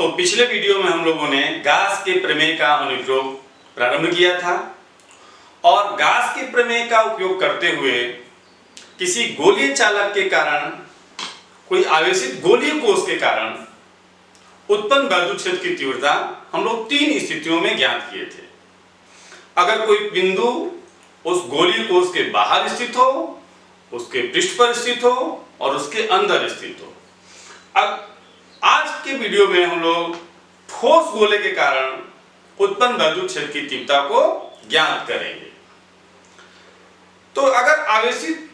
तो पिछले वीडियो में हम लोगों ने गास के प्रमेय का अनुप्रयोग प्रारंभ किया था और गास के प्रमेय का उपयोग करते हुए किसी गोलीय चालक के कारण, कोई आवेशित गोलीय कोष के कारण उत्पन्न वैद्युत क्षेत्र की तीव्रता हम लोग 3 स्थितियों में ज्ञात किए थे। अगर कोई बिंदु उस गोलीय कोष के बाहर स्थित हो, उसके पृष्ठ पर स्थित हो और उसके अंदर स्थित हो। अब आज के वीडियो में हम लोग ठोस गोले के कारण उत्पन्न वैद्युत क्षेत्र की तीव्रता को ज्ञात करेंगे। तो अगर आवेशित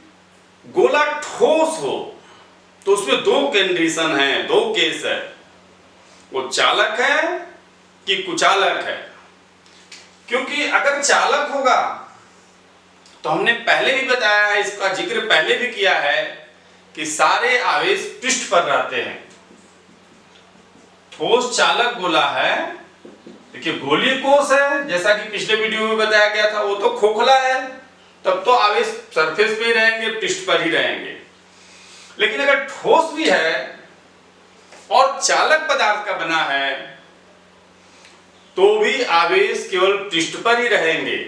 गोला ठोस हो तो उसमें 2 कंडीशन है, 2 केस है। वो चालक है कि कुचालक है। क्योंकि अगर चालक होगा तो हमने पहले भी बताया है, इसका जिक्र पहले भी किया है कि सारे आवेश पृष्ठ पर रहते हैं। ठोस चालक गोला है, देखिए गोलीय कोष है, जैसा कि पिछले वीडियो में बताया गया था, वो तो खोखला है, तब तो आवेश सरफेस पे ही रहेंगे, पृष्ठ पर ही रहेंगे। लेकिन अगर ठोस भी है और चालक पदार्थ का बना है तो भी आवेश केवल पृष्ठ पर ही रहेंगे,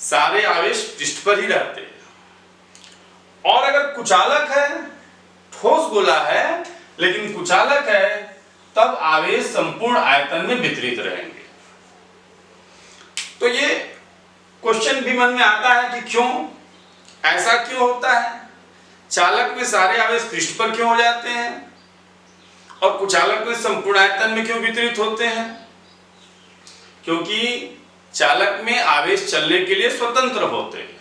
सारे आवेश पृष्ठ पर ही रहते हैं। और अगर कुचालक है, ठोस गोला है लेकिन कुचालक है, तब आवेश संपूर्ण आयतन में वितरित रहेंगे। तो ये क्वेश्चन भी मन में आता है कि क्यों, ऐसा क्यों होता है? चालक में सारे आवेश पृष्ठ पर क्यों हो जाते हैं और कुचालक में संपूर्ण आयतन में क्यों वितरित होते हैं? क्योंकि चालक में आवेश चलने के लिए स्वतंत्र होते हैं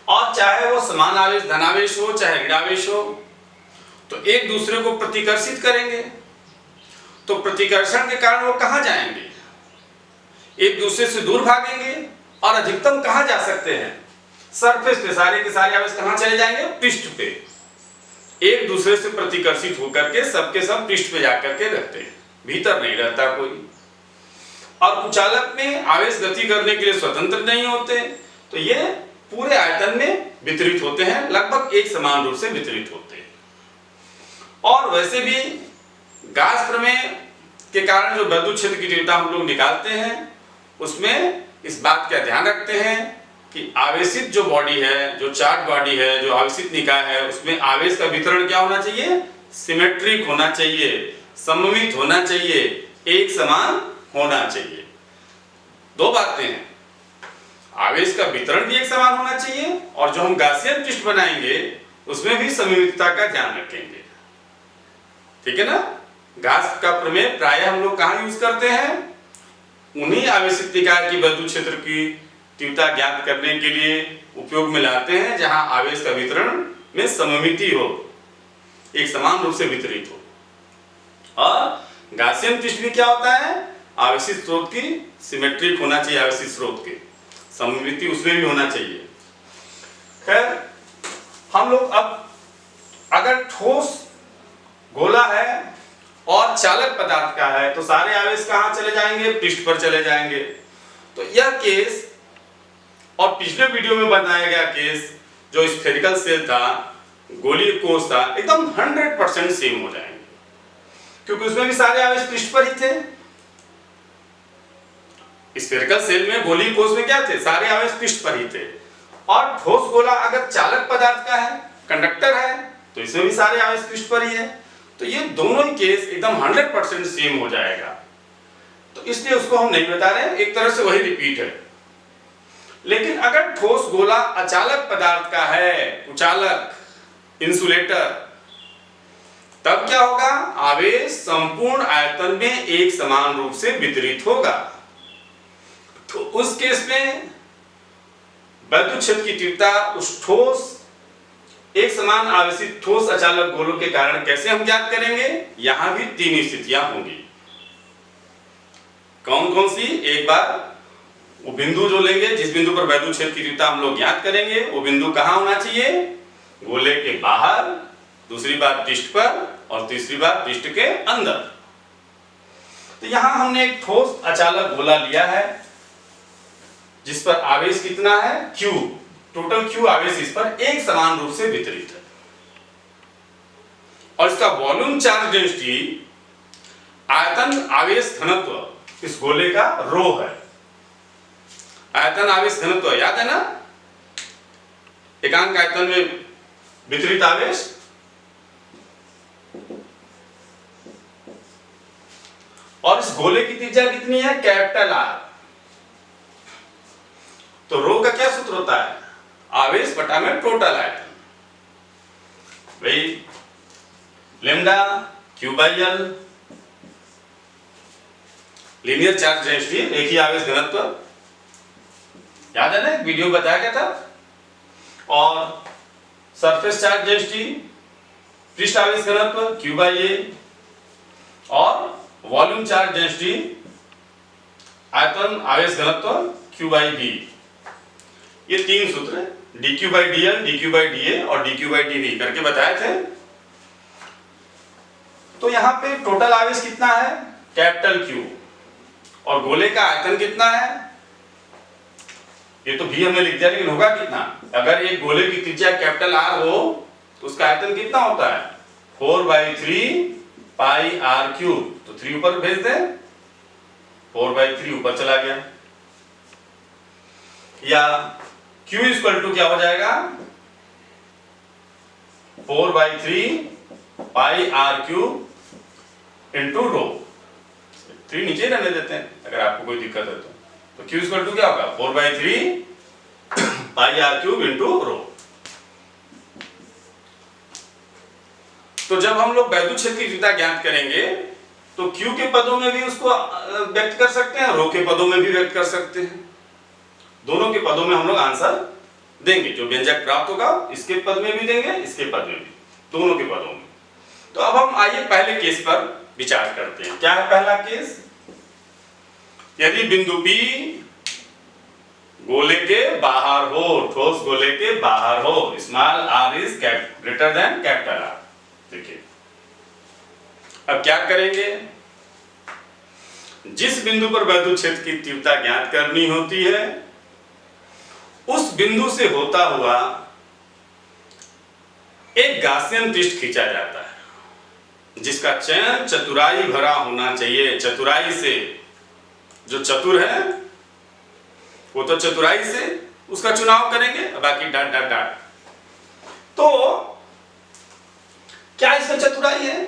और चाहे वो समान आवेश धनावेश हो चाहे ऋणावेश हो, तो एक दूसरे को प्रतिकर्षित करेंगे। तो प्रतिकर्षण के कारण वो कहां जाएंगे? एक दूसरे से दूर भागेंगे और अधिकतम कहां जा सकते हैं? सरफेस पे। सारे के सारे आवेश कहां चले जाएंगे? पृष्ठ पे। एक दूसरे से प्रतिकर्षित होकर के सबके सब पृष्ठ पे जाकर के रहते हैं, भीतर नहीं रहता कोई। और कुचालक में आवेश गति करने के लिए स्वतंत्र नहीं होते, तो ये पूरे आयतन में वितरित होते हैं, लगभग एक समान रूप से वितरित होते हैं। और वैसे भी गास प्रमेय के कारण जो वैद्युत क्षेत्र की तीव्रता हम लोग निकालते हैं, उसमें इस बात का ध्यान रखते हैं कि आवेशित जो बॉडी है, जो चार्ज बॉडी है, जो आवेशित निकाय है, उसमें आवेश का वितरण क्या होना चाहिए? सिमेट्रिक होना चाहिए, सममित होना चाहिए, एक समान होना चाहिए। 2 बातें हैं, आवेश का वितरण भी एक समान होना चाहिए और जो हम गासियन पृष्ठ बनाएंगे उसमें भी सममितता का ध्यान रखेंगे। ठीक है ना? गास का प्रमेय प्रायः हम लोग कहां यूज करते हैं? उन्हीं आवेशित निकाय की वैद्युत क्षेत्र की तीव्रता ज्ञात करने के लिए उपयोग में लाते हैं जहां आवेश का वितरण में सममिति हो, एक समान रूप से वितरित हो। और गासियन पृष्ठ में क्या होता है? आवेशित स्रोत की सिमेट्रिक होना चाहिए, आवेशित स्रोत की सममिति उसमें भी होना चाहिए। खैर, हम लोग अब अगर ठोस गोला है और चालक पदार्थ का है तो सारे आवेश कहां चले जाएंगे? पृष्ठ पर चले जाएंगे। तो यह केस और पिछले वीडियो में बताया गया केस, जो स्फेरिकल सेल था, गोलीय कोष था, एकदम 100% सेम हो जाएंगे, क्योंकि उसमें भी सारे आवेश पृष्ठ पर ही थे। स्फेरिकल सेल में, गोलीय कोष में क्या थे? सारे आवेश पृष्ठ पर ही थे। और ठोस गोला अगर चालक पदार्थ का है, कंडक्टर है, तो इसमें भी सारे आवेश पृष्ठ पर ही है। तो ये दोनों ही केस एकदम 100% सेम हो जाएगा, तो इसलिए उसको हम नहीं बता रहे हैं, एक तरह से वही रिपीट है। लेकिन अगर ठोस गोला अचालक पदार्थ का है, कुचालक, इंसुलेटर, तब क्या होगा? आवेश संपूर्ण आयतन में एक समान रूप से वितरित होगा। तो उस केस में वैद्युत क्षेत्र की तीव्रता उस ठोस, एक समान आवेशित ठोस अचालक गोलों के कारण कैसे हम ज्ञात करेंगे? यहां भी 3 स्थितियां होंगी। कौन कौन सी? एक बार वो बिंदु जो लेंगे, जिस बिंदु पर वैद्युत क्षेत्र की तीव्रता हम लोग ज्ञात करेंगे, वो बिंदु कहां होना चाहिए? गोले के बाहर, दूसरी बात पृष्ठ पर और तीसरी बात पृष्ठ के अंदर। तो यहां हमने एक ठोस अचालक गोला लिया है जिस पर आवेश कितना है? Q। टोटल Q आवेश इस पर एक समान रूप से वितरित है और इसका वॉल्यूम चार्ज डेंसिटी आयतन आवेश घनत्व इस गोले का रो है। आयतन आवेश घनत्व याद है ना, एकांक आयतन में वितरित आवेश, और इस गोले की त्रिज्या कितनी है, कैपिटल आर। तो रो का क्या सूत्र होता है, आवेश बटा में टोटल आयतन, वही lambda Q by L, linear charge density, एक ही आवेश घनत्व, याद है ना, एक वीडियो बताया गया था। और सरफेस चार्ज डेंसिटी, पृष्ठ आवेश घनत्व क्यू बाई ए, और वॉल्यूम चार्ज डेंसिटी, आयतन आवेश घनत्व क्यू बाई बी। ये तीन सूत्र है, dq by dl, dq by dA और dq बाई dV करके बताए थे। तो यहाँ पे टोटल आवेश कितना है, कैपिटल Q, और गोले का आयतन कितना है, ये तो भी हमने लिख दिया, लेकिन होगा कितना, अगर एक गोले की त्रिज्या कैपिटल R हो तो उसका आयतन कितना होता है, 4/3 पाई r क्यूब। तो 3 ऊपर भेज दें, 4/3 ऊपर चला गया, या Q इक्वल टू क्या हो जाएगा, 4/3 पाई r क्यूब इंटू रो। 3 नीचे रहने देते हैं अगर आपको कोई दिक्कत है तो Q इक्वल टू क्या होगा, 4/3 पाई r क्यूब इंटू रो। तो जब हम लोग वैद्युत क्षेत्र की तीव्रता ज्ञात करेंगे तो Q के पदों में भी उसको व्यक्त कर सकते हैं, रो के पदों में भी व्यक्त कर सकते हैं, दोनों के पदों में हम लोग आंसर देंगे। जो व्यंजक प्राप्त होगा इसके पद में भी देंगे, इसके पद में भी, दोनों के पदों में। तो अब हम आइए पहले केस पर विचार करते हैं। क्या है पहला केस, यदि बिंदु P गोले के बाहर हो, ठोस गोले के बाहर हो, small r is greater than capital R। देखिए अब क्या करेंगे, जिस बिंदु पर वैद्युत क्षेत्र की तीव्रता ज्ञात करनी होती है उस बिंदु से होता हुआ एक गासियन पृष्ठ खींचा जाता है जिसका चयन चतुराई भरा होना चाहिए। चतुराई से, जो चतुर है वो तो चतुराई से उसका चुनाव करेंगे, बाकी डॉट डॉट डॉट। तो क्या इसमें चतुराई है,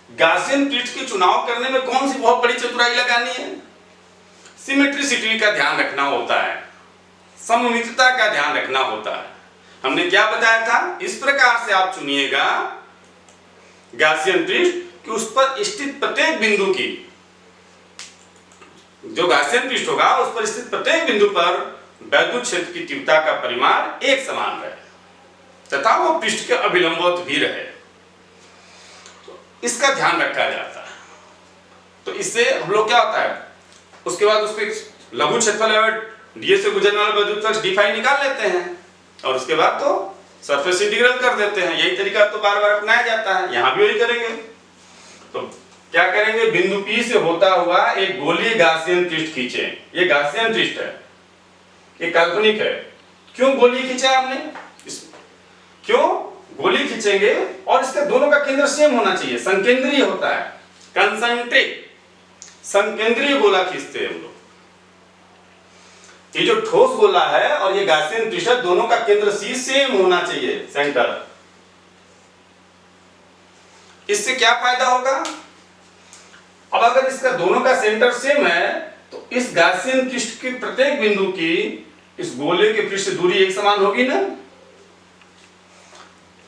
गासियन पृष्ठ के चुनाव करने में कौन सी बहुत बड़ी चतुराई लगानी है, सिमेट्रिसिटी का ध्यान रखना होता है, सममितता का ध्यान रखना होता है। हमने क्या बताया था, इस प्रकार से आप चुनिएगा गासियन पृष्ठ कि उस पर स्थित प्रत्येक बिंदु की, जो गासियन पृष्ठ होगा उस पर स्थित प्रत्येक बिंदु पर वैद्युत क्षेत्र की तीव्रता का परिमाण एक समान रहे तथा वो पृष्ठ के अभिलंबवत भी रहे, तो इसका ध्यान रखा जाता है। तो इससे हम लोग क्या होता है, उसके बाद उस पर लघु क्षेत्रफल डीए से गुजरने वाला वैद्युत फ्लक्स डी फाई निकाल लेते हैं, और उसके बाद तो सरफेस इंटीग्रल कर देते हैं। यही तरीका तो बार बार अपनाया जाता है, यहां भी वही करेंगे। तो क्या करेंगे, बिंदु P से होता हुआ एक गोलीय गासियन पृष्ठ खींचे। ये गासियन पृष्ठ है, ये काल्पनिक है। क्यों गोलीय खींचा हमने, क्यों गोली खींचेंगे, और इसके दोनों का केंद्र सेम होना चाहिए, संकेंद्रीय होता है, कंसेंट्रिक संकेंद्रीय गोला खींचते हैं हम लोग। ये जो ठोस गोला है और ये गासियन पृष्ठ, दोनों का केंद्र C सेम होना चाहिए, सेंटर। इससे क्या फायदा होगा, अब अगर इसका दोनों का सेंटर सेम है तो इस गासियन पृष्ठ के प्रत्येक बिंदु की इस गोले के पृष्ठ से दूरी एक समान होगी ना,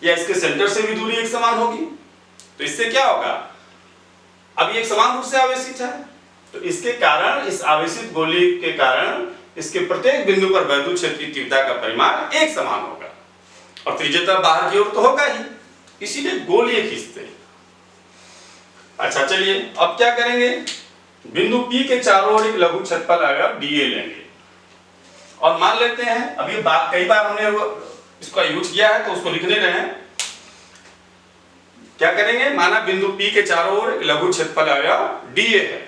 या इसके सेंटर से भी दूरी एक समान होगी। तो इससे क्या होगा, अब ये एक समान रूप से आवेशित है, तो इसके कारण, इस आवेशित गोली के कारण इसके प्रत्येक बिंदु पर वैद्युत क्षेत्र की तीव्रता का परिमाण एक समान होगा, और त्रिज्यता बाहर की ओर तो होगा ही, इसीलिए गोलीय खींचते हैं। अच्छा चलिए अब क्या करेंगे, बिंदु P के चारों ओर एक लघु क्षेत्रफल आएगा DA लेंगे, और मान लेते हैं, अभी बात कई बार हमने इसका यूज किया है तो उसको लिखने रहे हैं। क्या करेंगे, माना बिंदु P के चारों ओर एक लघु क्षेत्रफल आएगा DA है,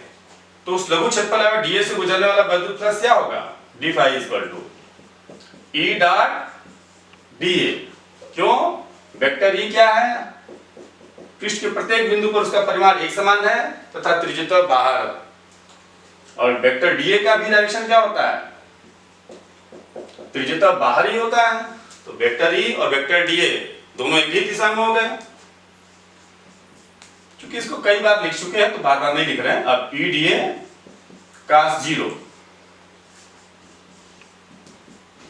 तो उस लघु क्षेत्रफल आएगा DA से गुजरने वाला वैद्युत फ्लक्स क्या होगा, d phi equal to E dot DA। क्यों, वेक्टर E क्या है, पृष्ठ के प्रत्येक बिंदु पर उसका परिमाण एक समान है तथा त्रिज्यता बाहर। और वेक्टर डीए का भी डायरेक्शन क्या होता है? त्रिज्यता बाहर ही होता है। तो वेक्टर ई और वेक्टर डीए दोनों एक ही दिशा में हो गए। क्योंकि इसको कई बार लिख चुके हैं तो बार बार नहीं लिख रहे हैं। अब E D A cos 0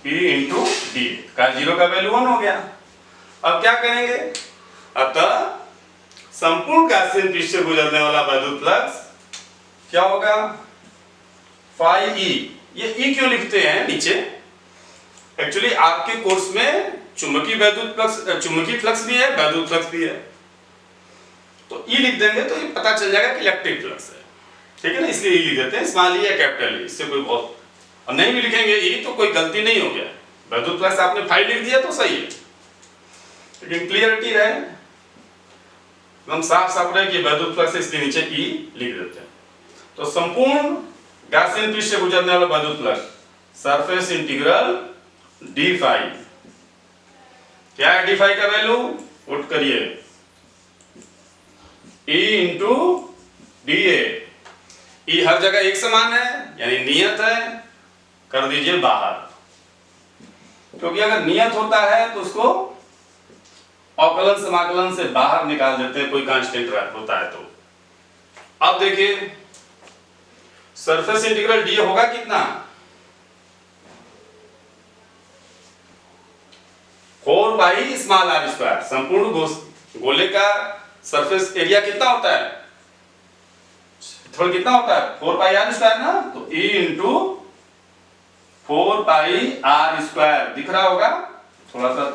P into D, cos 0 का वैल्यू 1 हो गया। अब क्या करेंगे? अतः संपूर्ण गॉसियन पृष्ठ से गुजरने वाला वैद्युत फ्लक्स क्या होगा? Phi E. ये ई क्यों लिखते हैं नीचे? एक्चुअली आपके कोर्स में चुंबकीय फ्लक्स भी है, वैद्युत फ्लक्स भी है। तो ई लिख देंगे तो ये पता चल जाएगा कि इलेक्ट्रिक फ्लक्स है, ठीक है ना, इसलिए ई लिख देते हैं, स्मॉल ई या कैपिटल ई, इससे कोई बहुत। और नहीं भी लिखेंगे ई तो कोई गलती नहीं हो गया, वैद्युत फ्लक्स आपने फाई लिख दिया तो सही है, लेकिन क्लियरिटी रहे, एकदम साफ साफ रहे कि वैद्युत फ्लक्स है, इसलिए नीचे ई लिख देते हैं। तो संपूर्ण गॉसियन पृष्ठ से गुजरने वाला वैद्युत flux surface integral d phi. क्या है डी फाई का वैल्यू? पुट करिए ई इंटू डी ए। ई हर जगह एक समान है यानी नियत है, कर दीजिए बाहर, क्योंकि अगर नियत होता है तो उसको अवकलन समाकलन से बाहर निकाल देते हैं, कोई कांस्टेंट होता है तो। अब देखिए सरफेस इंटीग्रल डी होगा कितना? 4 पाई स्मॉल आर स्क्वायर। संपूर्ण गोले का सरफेस एरिया कितना होता है? थोड़ा कितना होता है? 4 पाई आर स्क्वायर ना, तो E into 4 pi R square दिख रहा होगा थोड़ा सा,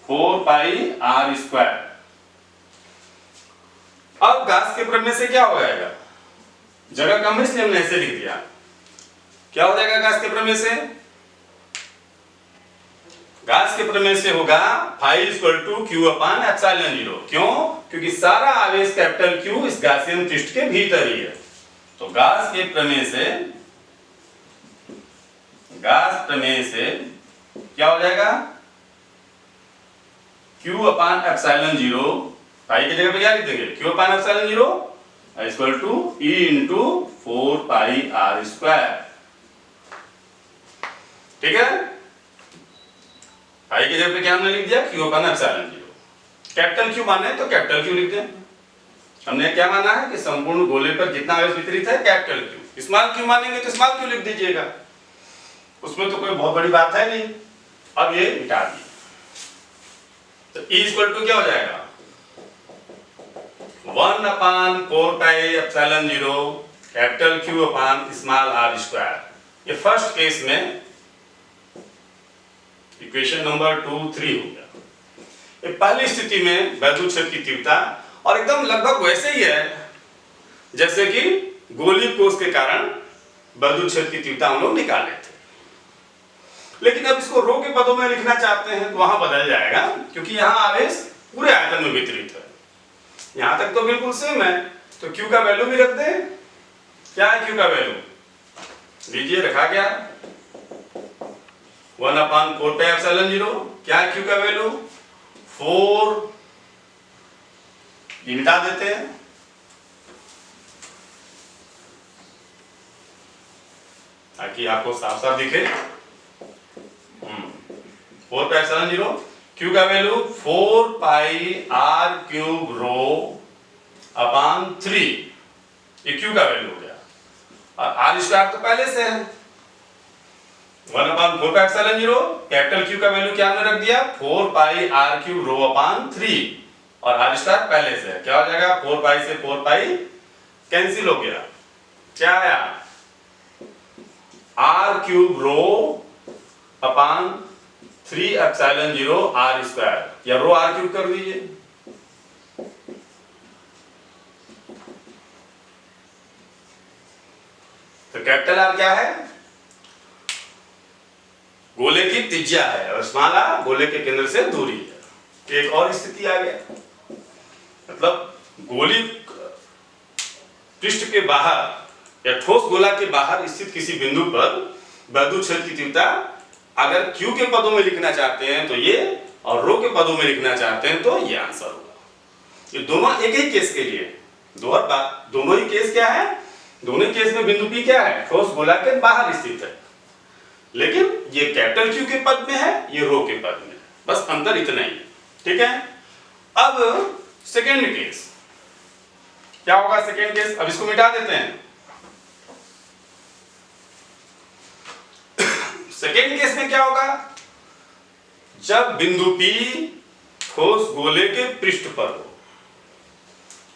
4 पाई आर स्क्वायर। अब गास के प्रमेय से क्या हो जाएगा? जगह कम है इसलिए हमने ऐसे लिख दिया। क्या हो जाएगा गास के प्रमेय से? गास के प्रमेय से होगा phi equal to Q upon epsilon 0। क्यों? क्योंकि सारा आवेश कैपिटल क्यू इस गॉसियन पृष्ठ के भीतर ही है। तो गास के प्रमेय से क्या हो जाएगा? क्यू अपान एप्सिलॉन 0, पाई की जगह पे क्या लिख देंगे? Q upon epsilon 0 equal to E into 4 pi R square. ठीक है, पाई की जगह पे क्या हमने लिख दिया? Q upon epsilon 0। Capital Q माने तो कैपिटल क्यू लिख दें। हमने क्या माना है कि संपूर्ण गोले पर जितना आवेश वितरित है कैपिटल क्यू। स्मॉल क्यू मानेंगे तो स्मॉल क्यू लिख दीजिएगा, उसमें तो कोई बहुत बड़ी बात है नहीं। अब ये मिटा दिए तो E इक्वल टू क्या हो जाएगा? 1 upon 4 pi epsilon 0 capital Q upon small R square. ये फर्स्ट केस में इक्वेशन नंबर 2, 3 हो गया। ये पहली स्थिति में वैद्युत क्षेत्र की तीव्रता, और एकदम लगभग वैसे ही है जैसे कि गोलीय कोष के कारण वैद्युत क्षेत्र की तीव्रता हम लोग निकाले थे। लेकिन अब इसको रो के पदों में लिखना चाहते हैं तो वहां बदल जाएगा, क्योंकि यहाँ आवेश पूरे आयतन में वितरित है। यहां तक तो बिल्कुल सेम है, तो Q का वैल्यू भी रख दें। क्या है Q का वैल्यू? लीजिए, रखा गया 1 अपान 4 पाई एप्सिलॉन 0। क्या है Q का वैल्यू? 4। ये मिटा देते हैं, ताकि आपको साफ साफ दिखे। 4 पाई एप्सिलॉन 0, Q का value 4 pi are cube rho upon 3। ये Q का वैल्यू हो गया, और आर स्क्वायर तो पहले से है 1 upon 4 pi epsilon 0। Capital Q का वैल्यू क्या हमने रख दिया? 4 pi are cube rho upon 3, और आर स्क्वायर पहले से है। क्या हो जाएगा? 4 पाई से 4 पाई कैंसिल हो गया। क्या आया? R cube rho upon 3 epsilon 0 R square, या रो आर क्यूब कर दीजिए। तो कैपिटल आर क्या है? गोले की त्रिज्या है, और स्मॉल आर गोले के केंद्र से दूरी है। एक और स्थिति आ गया, मतलब गोली पृष्ठ के बाहर या ठोस गोला के बाहर स्थित किसी बिंदु पर वैद्युत क्षेत्र की तीव्रता अगर Q के पदों में लिखना चाहते हैं तो ये, और रो के पदों में लिखना चाहते हैं तो ये आंसर होगा। ये दोनों एक ही केस के लिए, दोनों ही केस क्या है, दोनों केस में बिंदु P क्या है, ठोस गोला के बाहर स्थित है, लेकिन ये कैपिटल Q के पद में है, ये रो के पद में, बस अंतर इतना ही है। ठीक है। अब सेकेंड केस क्या होगा, सेकेंड केस, अब इसको मिटा देते हैं। सेकेंड केस में क्या होगा, जब बिंदु P ठोस गोले के पृष्ठ पर हो।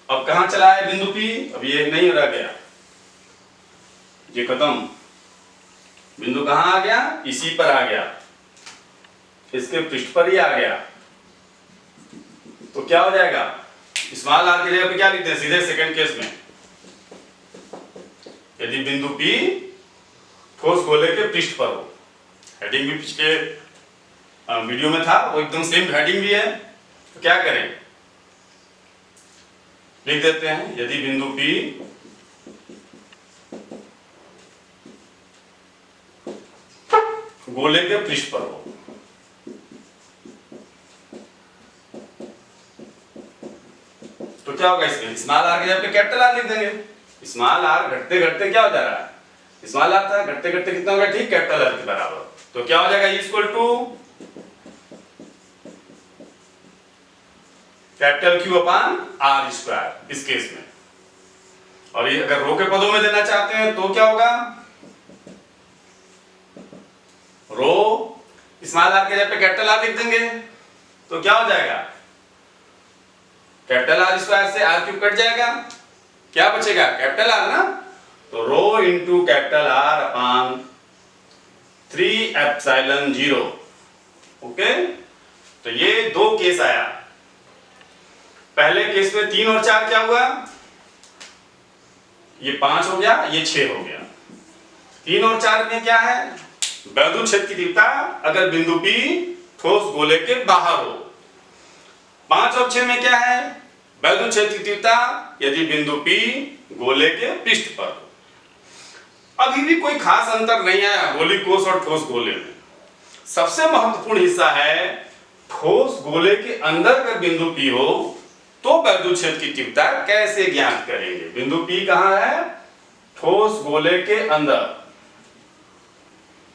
अब कहां चला है बिंदु P, अब ये नहीं रह गया, ये खत्म, बिंदु कहां आ गया, इसी पर आ गया, इसके पृष्ठ पर ही आ गया। तो क्या हो जाएगा, स्मॉल आर की जगह पे क्या लिखते हैं सीधे सेकंड केस में, यदि बिंदु P ठोस गोले के पृष्ठ पर हो। हेडिंग भी पिछले वीडियो में था, वो एकदम सेम हेडिंग भी है। तो क्या करें, लिख देते हैं, यदि बिंदु P गोले के पृष्ठ पर हो। तो क्या होगा, इसमें स्मॉल आर की जगह पे कैपिटल आर लिख देंगे। स्मॉल आर घटते घटते क्या हो जा रहा है, स्मॉल आर था, घटते घटते कितना होगा, ठीक कैपिटल आर के बराबर। तो क्या हो जाएगा, equal to capital Q upon R square इस केस में। और ये अगर रो के पदों में देना चाहते हैं तो क्या होगा, रो स्मॉल आर के जगह पे कैपिटल आर लिख देंगे। तो क्या हो जाएगा, कैपिटल आर स्क्वायर से आर क्यूब कट जाएगा, क्या बचेगा, कैपिटल आर ना। तो rho into capital R upon 3 epsilon 0। Okay, तो ये दो केस आया। पहले केस में 3 और 4 क्या हुआ, ये 5 हो गया, ये 6 हो गया। 3 और 4 में क्या है, वैद्युत क्षेत्र की तीव्रता अगर बिंदु P ठोस गोले के बाहर हो। 5 और 6 में क्या है, वैद्युत क्षेत्र की तीव्रता यदि बिंदु P गोले के पृष्ठ पर हो। अभी भी कोई खास अंतर नहीं आया गोली कोष और ठोस गोले में। सबसे महत्वपूर्ण हिस्सा है, ठोस गोले के अंदर अगर बिंदु P हो तो वैद्युत क्षेत्र की तीव्रता कैसे ज्ञात करेंगे। बिंदु P कहां है, ठोस गोले के अंदर,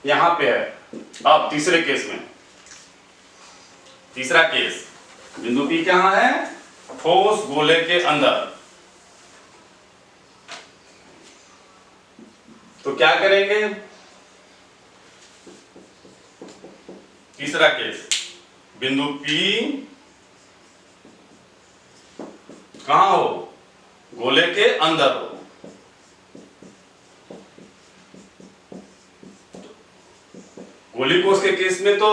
यहां पे है। अब तीसरे केस में, तीसरा केस, बिंदु P कहां है, ठोस गोले के अंदर। तो क्या करेंगे, तीसरा केस, बिंदु P कहां हो, गोले के अंदर हो। गोली कोष के केस में तो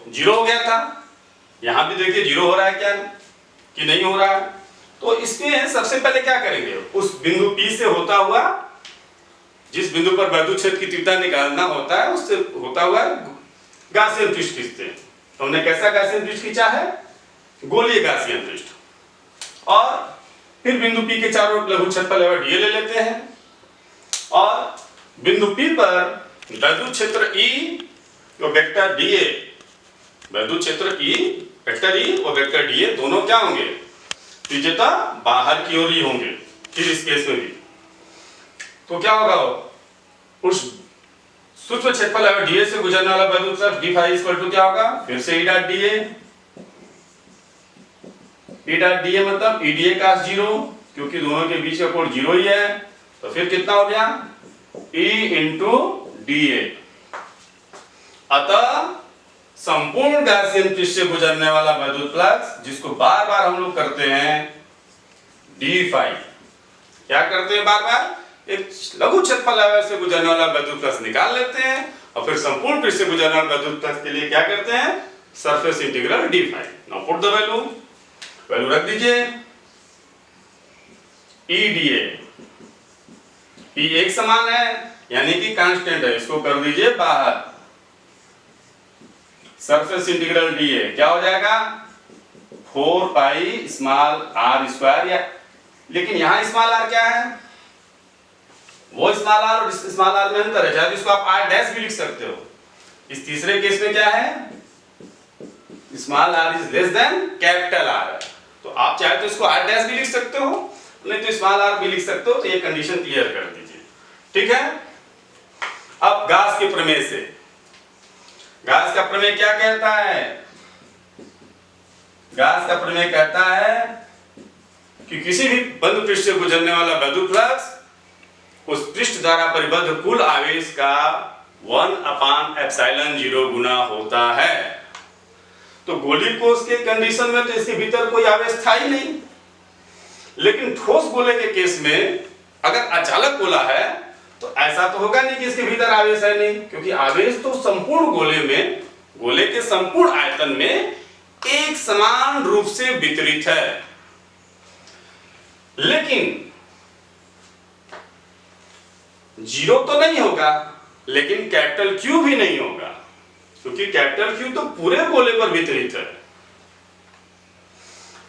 0 हो गया था, यहां भी देखिए 0 हो रहा है क्या कि नहीं हो रहा है। तो इसमें सबसे पहले क्या करेंगे, उस बिंदु P से होता हुआ, जिस बिंदु पर वैद्युत क्षेत्र की तीव्रता निकालना होता है, उससे होता हुआ गासियन पृष्ठ खींचते हैं। तो हमने कैसा गासियन पृष्ठ खींचा है, गोलीय गासियन पृष्ठ। और फिर बिंदु P के चारों लघु क्षेत्रफल dA ले लेते हैं, और बिंदु P पर वैद्युत क्षेत्र E और वेक्टर dA, वैद्युत क्षेत्र E, वेक्टर E और वेक्टर dA दोनों क्या होंगे, त्रिज्यता बाहर की ओर ही होंगे। फिर इस केस में भी तो क्या होगा, उस सूक्ष्म क्षेत्रफल dA से गुजरने वाला वैद्युत flux d phi equal to क्या होगा, फिर से E dot dA, E dot dA मतलब E dA का 0, क्योंकि दोनों के बीच का कोण 0 ही है। तो फिर कितना हो गया, E इंटू dA। अतः संपूर्ण गॉसियन पृष्ठ से गुजरने वाला वैद्युत फ्लक्स, जिसको बार बार हम लोग करते हैं d phi, क्या करते हैं, बार बार एक लघु क्षेत्रफल से गुजरने वाला वैद्युत फ्लक्स निकाल लेते हैं, और फिर संपूर्ण पृष्ठ से गुजरने वाले वैद्युत फ्लक्स के लिए क्या करते हैं, surface integral d phi। Now put the value रख दीजिए, E dA, E एक समान है यानी कि कांस्टेंट है, इसको कर दीजिए बाहर। सरफेस इंटीग्रल dA क्या हो जाएगा, 4 पाई स्मॉल r स्क्वायर, या लेकिन यहां स्मॉल r क्या है, वो स्मॉल r और स्मॉल r में अंतर है, चाहे इसको आप r डैश भी लिख सकते हो। इस तीसरे केस में क्या है, small R is less than capital R है। तो आप चाहे तो इसको आर डैश भी लिख सकते हो, नहीं तो स्मॉल आर भी लिख सकते हो। तो ये कंडीशन क्लियर कर दीजिए, ठीक है। अब गास के प्रमेय से, गास का प्रमेय क्या कहता है? गास का प्रमेय कहता है कि किसी भी बंद पृष्ठ से गुजरने वाला वैद्युत फ्लक्स उस पृष्ठ द्वारा परिबद्ध कुल आवेश का 1/ε0 गुना होता है। तो गोली कोष के कंडीशन में तो इसके भीतर कोई आवेश था ही नहीं, लेकिन ठोस गोले के केस में अगर अचालक गोला है तो ऐसा तो होगा नहीं कि इसके भीतर आवेश है नहीं, क्योंकि आवेश तो संपूर्ण गोले में, गोले के संपूर्ण आयतन में एक समान रूप से वितरित है। लेकिन जीरो तो नहीं होगा, लेकिन कैपिटल क्यू भी नहीं होगा, क्योंकि कैपिटल क्यू तो पूरे गोले पर वितरित है।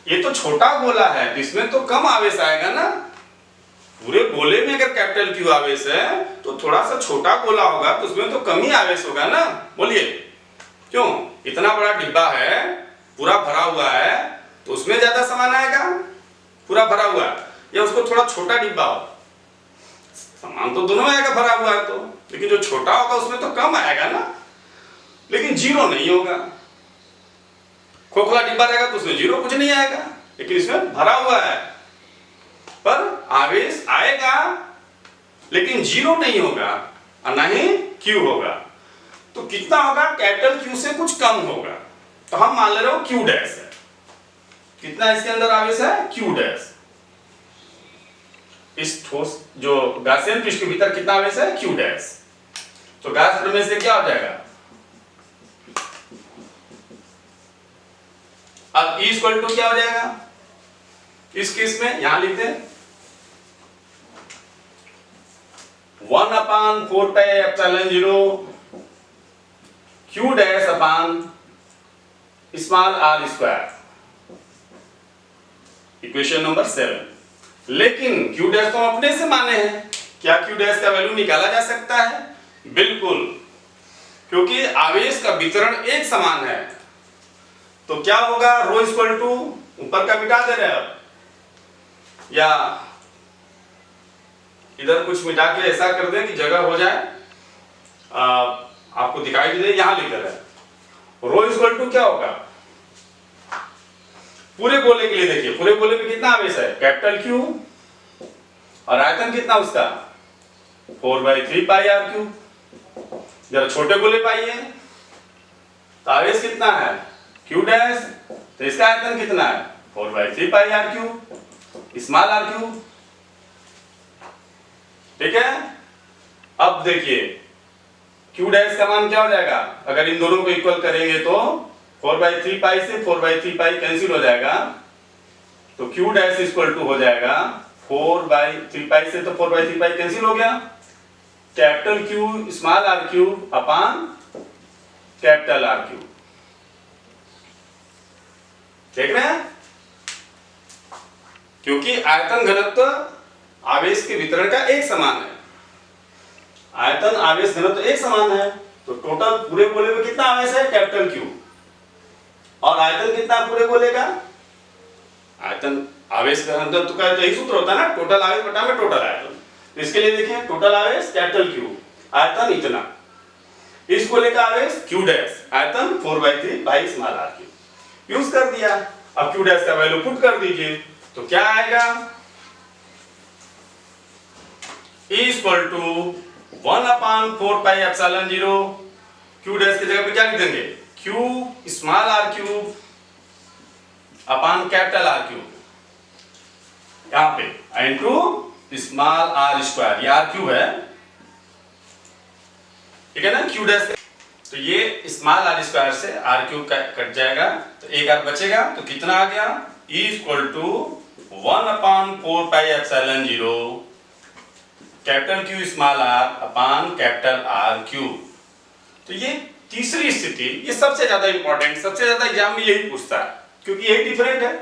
ये तो छोटा गोला है, इसमें तो कम आवेश आएगा ना। पूरे गोले में अगर कैपिटल क्यू आवेश है तो थोड़ा सा छोटा गोला होगा तो उसमें तो कम ही आवेश होगा ना। बोलिए क्यों? इतना बड़ा डिब्बा है, पूरा भरा हुआ है, तो उसमें ज्यादा सामान आएगा पूरा भरा हुआ है, या उसको थोड़ा छोटा डिब्बा हो, सामान तो दोनों आएगा भरा हुआ है तो, लेकिन जो छोटा होगा उसमें तो कम आएगा ना। लेकिन जीरो नहीं होगा, खोखला डिब्बा रहेगा तो उसमें जीरो कुछ नहीं आएगा, लेकिन इसमें भरा हुआ है पर आवेश आएगा, लेकिन जीरो नहीं होगा और ना ही क्यू होगा। तो कितना होगा? कैपिटल क्यू से कुछ कम होगा। तो हम मान ले रहे हो क्यू डैश है। कितना इसके अंदर आवेश है? Q dash. इस ठोस जो गासियन पृष्ठ के भीतर कितना आवेश है? Q dash. तो गास प्रमेय से क्या हो जाएगा? अब E इक्वल टू क्या हो जाएगा इस केस में? यहां लिखते हैं 1/4πε0 Q dash upon small R square, equation number 7। लेकिन Q डैश तो हम अपने से माने हैं, क्या Q डैश का वैल्यू निकाला जा सकता है? बिल्कुल, क्योंकि आवेश का वितरण एक समान है। तो क्या होगा? रो इक्वल टू, ऊपर का मिटा दे रहे हैं अब, या इधर कुछ मिटा के ऐसा कर दे कि जगह हो जाए, आपको दिखाई दे। यहां लिख रहे हैं रो इक्वल टू क्या होगा? पूरे गोले के लिए देखिए, पूरे गोले में कितना आवेश है? कैपिटल क्यू, और आयतन कितना उसका? 4/3πr3। जरा छोटे गोले पाइए तो आवेश कितना है? क्यू डैश, तो इसका आयतन कितना है? 4/3πr3 स्मॉल आर क्यू, ठीक है। अब देखिए क्यू डैश का मान क्या हो जाएगा? अगर इन दोनों को इक्वल करेंगे तो 4/3π से 4/3π कैंसिल हो जाएगा, तो क्यू डैश इक्वल टू हो जाएगा 4/3π से, तो 4/3π कैंसिल हो गया, capital Q small R Q upon capital R Q. देख रहे हैं? क्योंकि आयतन घनत्व आवेश के वितरण का एक समान है, आयतन आवेश घनत्व एक समान है, तो टोटल पूरे गोले में कितना आवेश है? Capital Q. और आयतन कितना पूरे गोले का? आयतन आवेश घनत्व का यही सूत्र होता है ना, टोटल आवेश बटा में टोटल आयतन। तो इसके लिए देखिए टोटल आवेश कैपिटल क्यू, आयतन इतना, इस गोले का आवेश क्यू डैश, आयतन 4/3 स्मॉल आर क्यू। यूज कर दिया। अब क्यू डैश का वैल्यू पुट कर दीजिए, तो क्या आएगा? E equal to 1/4πε0, Q dash की जगह पे क्या लिख देंगे? Q small R cube upon capital R cube, यहां पे इनटू स्मॉल आर स्क्वायर, ये आर क्यूब है, ठीक है ना, क्यू डैश। तो ये स्मॉल आर स्क्वायर से आर क्यूब कट जाएगा, तो एक आर बचेगा, तो कितना आ गया? E equal to 1/4πε0 capital Q small R upon capital R cube. तो ये तीसरी स्थिति, ये सबसे ज्यादा इंपॉर्टेंट, सबसे ज्यादा एग्जाम में यही पूछता है, क्योंकि यही डिफरेंट है।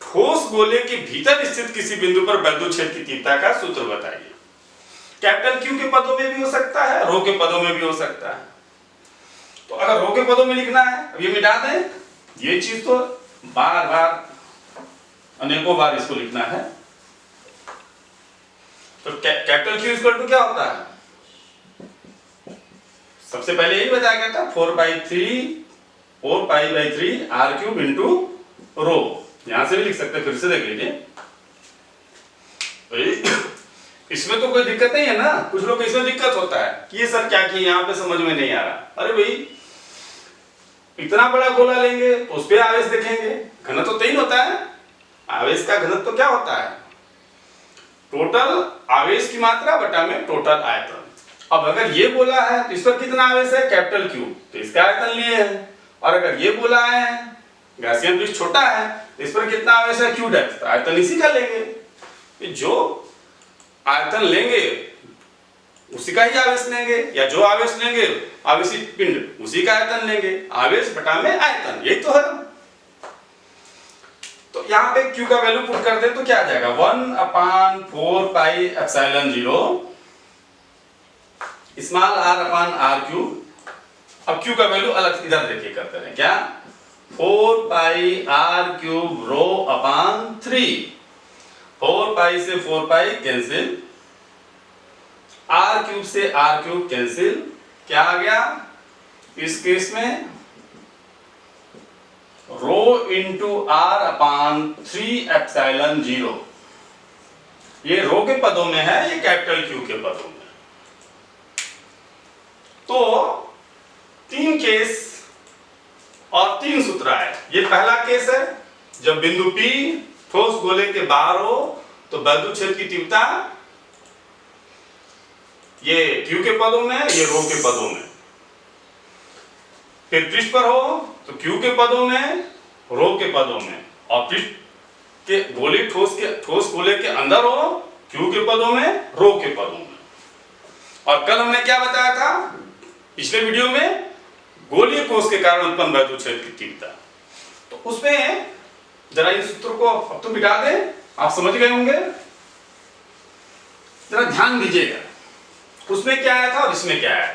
ठोस गोले के भीतर स्थित किसी बिंदु पर वैद्युत क्षेत्र की तीव्रता का सूत्र बताइए। कैपिटल क्यू के पदों में भी हो सकता है, रो के पदों में भी हो सकता है। तो अगर रो के पदों में लिखना है, अब ये मिटा दें, ये चीज तो बार बार अनेकों बार इसको लिखना है। तो कैपिटल क्यू इक्वल टू क्या होता है? सबसे पहले यही बताया गया था 4 पाई/3 आर क्यूब इंटू रो। यहां से भी लिख सकते हैं, फिर से देख लीजिए। इसमें तो कोई दिक्कत नहीं है ना। कुछ लोग को इसमें दिक्कत होता है कि ये सर क्या किए, यहाँ पे समझ में नहीं आ रहा। अरे भाई इतना बड़ा गोला लेंगे तो उस पर आवेश देखेंगे, घनत्व तो 3 होता है। आवेश का घनत्व तो क्या होता है? टोटल आवेश की मात्रा बटा में टोटल आयतन। अब अगर ये बोला है तो इस पर कितना आवेश है? कैपिटल क्यू, तो इसका आयतन लिए है। और अगर ये बोला है गैसियन पृष्ठ छोटा है तो इस पर कितना आवेश है? क्यू डैश, तो आयतन इसी का लेंगे। जो आयतन लेंगे उसी का ही आवेश लेंगे, या जो आवेश लेंगे आवेशित पिंड उसी का आयतन लेंगे। आवेश बटा में आयतन, यही तो है। तो यहाँ पे Q का वैल्यू पुट कर दे तो क्या आ जाएगा? 1/4πε0 स्मॉल r/r क्यूब। अब Q का वैल्यू अलग इधर देखिए करते हैं क्या? 4πr³ ρ/3। 4π से 4π कैंसिल, r³ से r³ कैंसिल। क्या आ गया इस केस में? Rho into r/3ε0। ये रो के पदों में है, ये कैपिटल क्यू के पदों में। तो 3 केस और 3 सूत्र है। ये पहला केस है जब बिंदु P ठोस गोले के बाहर हो तो वैद्युत क्षेत्र की तीव्रता ये Q के पदों में, ये रो के पदों में। फिर पृष्ठ पर हो तो Q के पदों में, रो के पदों में। और पृष्ठ के गोले ठोस गोले के अंदर हो Q के पदों में, रो के पदों में। और कल हमने क्या बताया था पिछले वीडियो में? गोलीय कोष के कारण उत्पन्न वैद्युत क्षेत्र की तीव्रता। तो उसमें जरा इस सूत्र को अब तो मिटा दें, आप समझ गए होंगे। जरा ध्यान दीजिएगा उसमें क्या आया था और इसमें क्या आया था।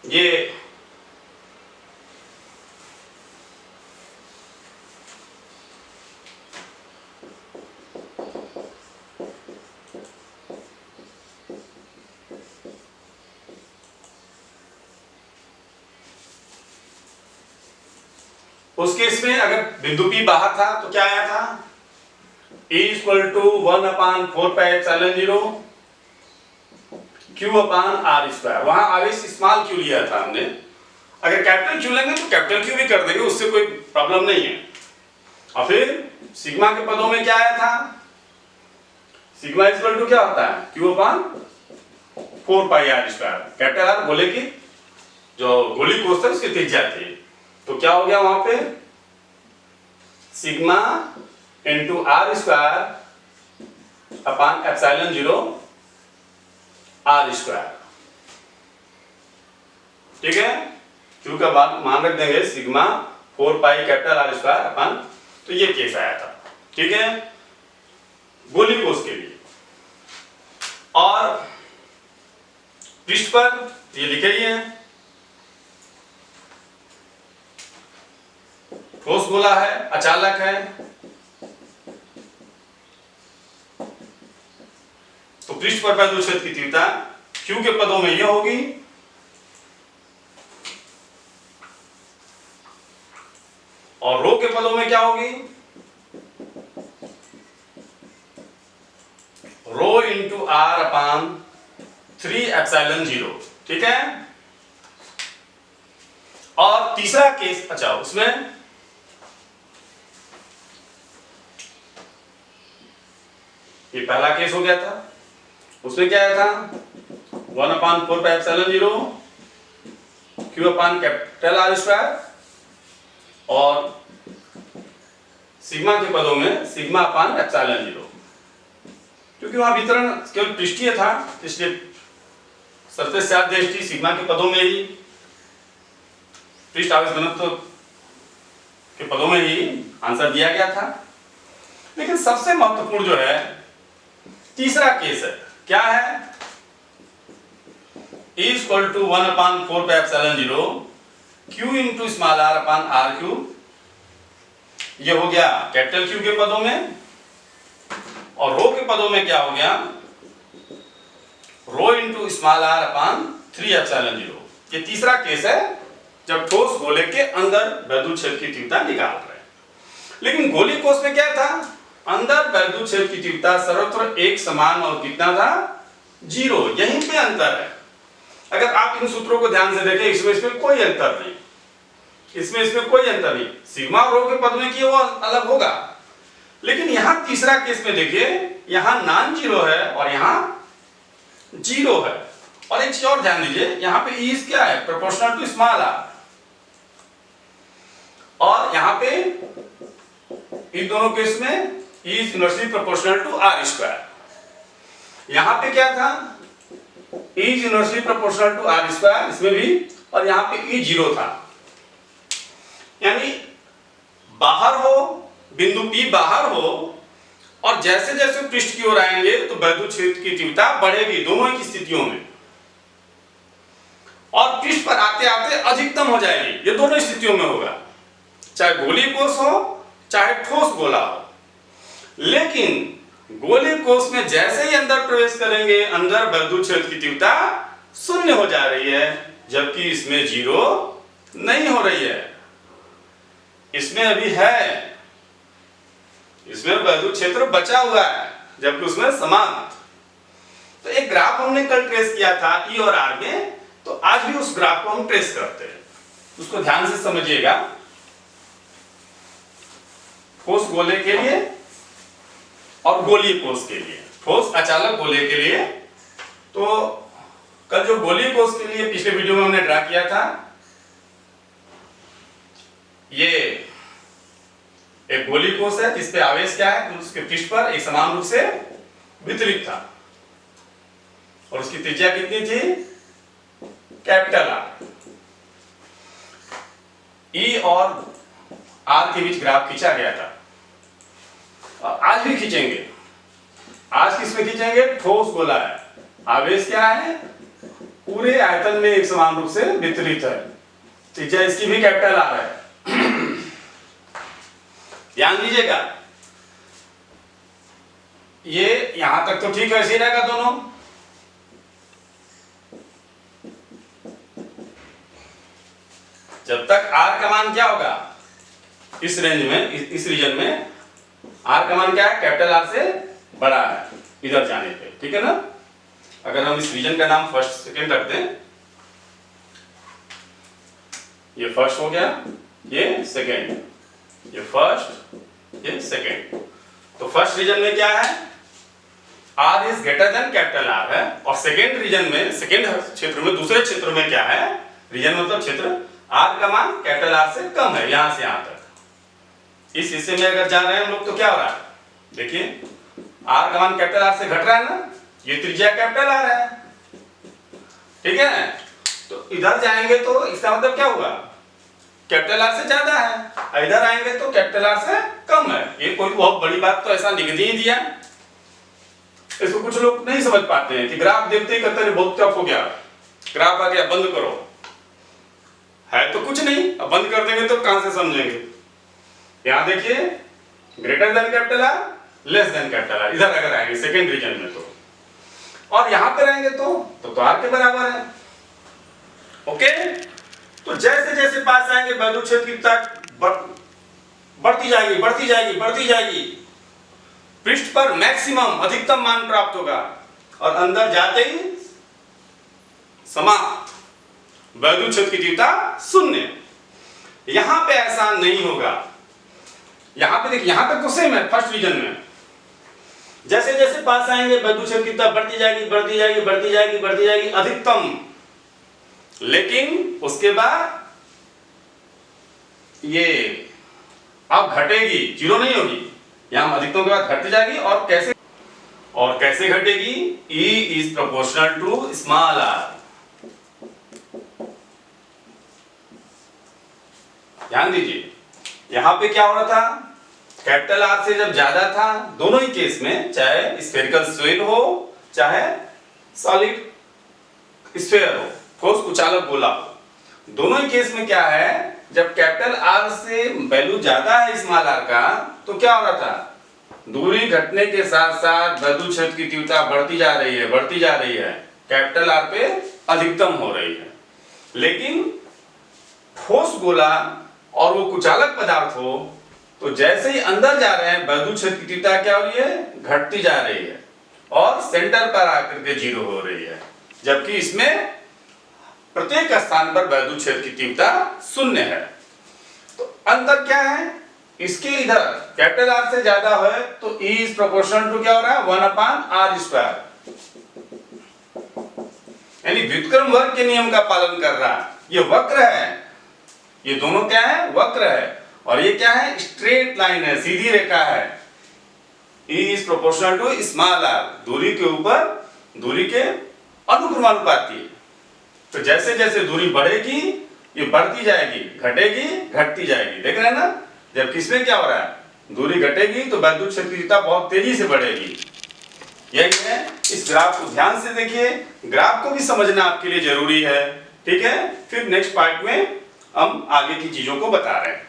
ये उस केस में अगर बिंदु P बाहर था तो क्या आया था? E = 1/4πε0 Q/r²। वहां आवेश स्मॉल q लिया था हमने। अगर कैपिटल Q लेंगे तो कैपिटल Q भी कर देंगे, उससे कोई प्रॉब्लम नहीं है। और फिर सिग्मा के पदों में क्या आया था? सिग्मा = क्या होता है? Q/4πr²। कैपिटल R गोले की जो गोली कोष था उसकी त्रिज्या थी। तो क्या हो गया वहां पे? सिग्मा इंटू r² अपान ε0 r²। ठीक है, Q का मान रख देंगे सिग्मा 4π कैपिटल R² अपान। तो ये केस आया था। ठीक है, गोली कोष के लिए। और पृष्ठ पर ये लिखे ही है, ठोस गोला है, अचालक है। तो पृष्ठ पर वैद्युत क्षेत्र की तीव्रता Q के पदों में यह होगी, और रो के पदों में क्या होगी? Rho into r/3ε0। ठीक है। और तीसरा केस, अच्छा उसमें ये पहला केस हो गया था। उसमें क्या आया था? 1/4πε0 Q/R²। और सिग्मा के पदों में सिग्मा/ε0। क्योंकि वहां वितरण केवल पृष्ठीय था, इसलिए सरफेस चार्ज डेंसिटी सिग्मा के पदों में ही, पृष्ठ आवेश घनत्व के पदों में ही आंसर दिया गया था। लेकिन सबसे महत्वपूर्ण जो है तीसरा केस है, क्या है, E equal to 1/4πε0 Q into small r upon r cube. ये हो गया कैपिटल Q के पदों में, और रो के पदों में क्या हो गया, रो इंटू स्मॉल r अपान 3ε0। ये तीसरा केस है जब ठोस गोले के अंदर वैद्युत क्षेत्र की तीव्रता निकाल रहे हैं। लेकिन गोलीय कोष में क्या था, अंदर वैद्युत क्षेत्र की तीव्रता सर्वत्र एक समान और कितना था, 0। यहीं पे अंतर है। अगर आप इन सूत्रों को ध्यान से देखें, इसमें कोई अंतर नहीं, इसमें कोई अंतर नहीं। सिग्मा और रो के पद में किया वो अलग होगा, लेकिन यहां तीसरा केस में देखिए, यहां नॉन जीरो है और यहां 0 है। और एक चीज और ध्यान दीजिए, यहां पे E क्या है, प्रोपोर्शनल टू स्मॉल r, और यहां पे इन दोनों केस में E is inversely proportional to r²। यहां पे क्या था, E is inversely proportional to r², इसमें भी, और यहां पे E 0 था। यानी बाहर हो, बिंदु P बाहर हो, और जैसे जैसे पृष्ठ की ओर आएंगे तो वैद्युत क्षेत्र की तीव्रता बढ़ेगी दोनों ही स्थितियों में, और पृष्ठ पर आते आते अधिकतम हो जाएगी। ये दोनों स्थितियों में होगा, चाहे गोलीय कोष हो चाहे ठोस गोला हो। लेकिन गोलीय कोष में जैसे ही अंदर प्रवेश करेंगे, अंदर वैद्युत क्षेत्र की तीव्रता 0 हो जा रही है, जबकि इसमें 0 नहीं हो रही है। इसमें अभी है, इसमें वैद्युत क्षेत्र बचा हुआ है, जबकि उसमें समान। तो एक ग्राफ हमने कल ट्रेस किया था E और R में, तो आज भी उस ग्राफ को हम ट्रेस करते हैं, उसको ध्यान से समझिएगा। ठोस गोले के लिए और गोलीय कोष के लिए, ठोस अचालक गोले के लिए। तो कल जो गोलीय कोष के लिए पिछले वीडियो में हमने ड्रा किया था, ये एक गोलीय कोष है जिसपे आवेश क्या है, उसके पृष्ठ पर एक समान रूप से वितरित था, और उसकी त्रिज्या कितनी थी, कैपिटल R। E और R के बीच ग्राफ खींचा गया था, और आज भी खींचेंगे। आज किसमें खींचेंगे, ठोस गोला है, आवेश क्या है, पूरे आयतन में एक समान रूप से वितरित है, त्रिज्या इसकी भी कैपिटल R है। ध्यान दीजिएगा, ये यहां तक तो ठीक ऐसे ही रहेगा दोनों। जब तक R का मान क्या होगा, इस रेंज में, इस रीजन में R का मान क्या है, कैपिटल R से बड़ा है इधर जाने पे, ठीक है ना। अगर हम इस रीजन का नाम फर्स्ट सेकेंड रख दें, ये फर्स्ट हो गया, ये सेकेंड, ये फर्स्ट, ये सेकेंड। तो फर्स्ट रीजन में क्या है, R is greater than capital R है, और सेकेंड रीजन में, सेकेंड क्षेत्र में, दूसरे क्षेत्र में क्या है, रीजन मतलब क्षेत्र, R का मान कैपिटल R से कम है, यहां से यहां तक। इस हिस्से में अगर जा रहे हैं हम लोग तो क्या हो रहा है, देखिए R का मान कैपिटल R से घट रहा है ना, ये त्रिज्या कैपिटल R है, ठीक है। तो इधर जाएंगे तो इसका मतलब क्या होगा, कैपिटल R से ज्यादा है, इधर आएंगे तो कैपिटल R से कम है। ये कोई बहुत बड़ी बात तो ऐसा लिख नहीं दिया, इसको कुछ लोग नहीं समझ पाते हैं कि ग्राफ देखते ही कहते हैं बहुत टफ हो गया, ग्राफ आ गया बंद करो, है तो कुछ नहीं, अब बंद कर देंगे तो कहां से समझेंगे। यहां देखिए, greater than capital R, less than capital R, इधर अगर आएंगे सेकेंड रीजन में तो, और यहां पर आएंगे तो R के बराबर है, ओके। तो जैसे जैसे पास आएंगे वैद्युत क्षेत्र की तीव्रता बढ़ती जाएगी, बढ़ती जाएगी, बढ़ती जाएगी, पृष्ठ पर मैक्सिमम अधिकतम मान प्राप्त होगा, और अंदर जाते ही समाप्त, वैद्युत क्षेत्र की तीव्रता 0। यहां पे ऐसा नहीं होगा, यहां पे देखिए, यहां तक तो सेम है फर्स्ट रीजन में, जैसे जैसे पास आएंगे वैद्युत क्षेत्र की तीव्रता बढ़ती जाएगी, बढ़ती जाएगी, बढ़ती जाएगी, बढ़ती जाएगी, अधिकतम। लेकिन उसके बाद ये अब घटेगी, 0 नहीं होगी, यहां अधिकतम के बाद घटती जाएगी। और कैसे घटेगी, E is proportional to small r। ध्यान दीजिए, यहां पे क्या हो रहा था, कैपिटल आर से जब ज्यादा था, दोनों ही केस में, चाहे स्फेरिकल सोलिड हो चाहे सॉलिड स्फेयर हो, ठोस कुचालक गोला हो, दोनों ही केस में क्या है, जब कैपिटल आर से वैल्यू ज्यादा है स्मॉल आर का, तो क्या हो रहा था, दूरी घटने के साथ साथ वैद्युत क्षेत्र की तीव्रता बढ़ती जा रही है, बढ़ती जा रही है, कैपिटल आर पे अधिकतम हो रही है। लेकिन ठोस गोला और वो कुचालक पदार्थ हो तो जैसे ही अंदर जा रहे हैं वैद्युत क्षेत्र की तीव्रता क्या हो रही है, घटती जा रही है और सेंटर पर आकर के जीरो हो रही है, जबकि इसमें प्रत्येक स्थान पर वैद्युत क्षेत्र की तीव्रता शून्य है। तो अंतर क्या है, इसके इधर कैपिटल आर से ज्यादा है तो E इज प्रोपोर्शनल टू क्या हो रहा है, 1/r², यानी व्युत्क्रम वर्ग के नियम का पालन कर रहा है। ये वक्र है, ये दोनों क्या है, वक्र है, और ये क्या है, स्ट्रेट लाइन है, सीधी रेखा है। E is proportional to small r, दूरी के ऊपर दूरी के अनुक्रमानुपाती है। तो जैसे जैसे दूरी बढ़ेगी ये बढ़ती जाएगी, घटेगी घटती जाएगी, देख रहे हैं ना। जब किसमें क्या हो रहा है, दूरी घटेगी तो वैद्युत क्षेत्र की तीव्रता बहुत तेजी से बढ़ेगी। यही है, इस ग्राफ को ध्यान से देखिए, ग्राफ को भी समझना आपके लिए जरूरी है, ठीक है। फिर नेक्स्ट पार्ट में हम आगे की चीजों को बता रहे हैं।